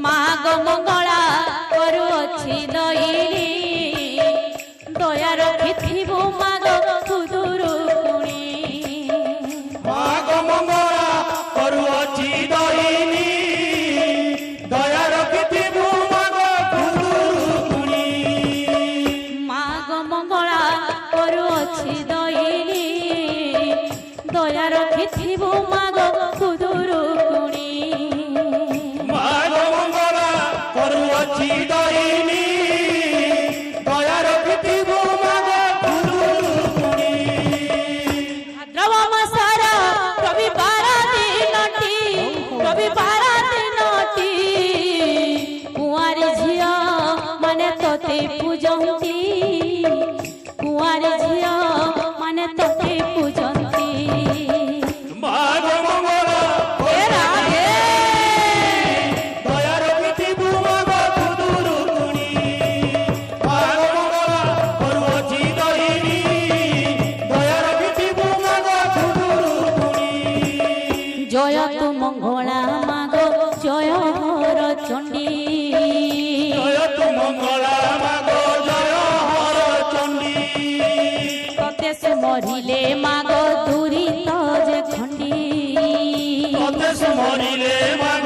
माग मंगला करुअछि दईनी दया रखिथिबु माग खुदुरुकुणी माग मंगला करुअछि दईनी दया रखिथिबु माग खुदुरुकुणी माग मंगला करुअछि दईनी दया रखिथिबु माग खुदुरुकुणी माग मंगला करुअछि दईनी दया रखिथिबु माग खुदुरुकुणी भाद्रव मासर रविवार दिनटी कुंवारी झिया माने तोते पूजंती कुंवारी झिया माने तोते पूजंती माग मंगला दया रखिथिबु माग खुदुरुकुणी माग मंगला करुअछि दईनी दया रखिथिबु माग खुदुरुकुणी जय तु मंगला माग जय हर चंडी जय तु मंगला माग जय हर चंडी तते से मरिले माग दूरी तज खंडी तते से मरिले माग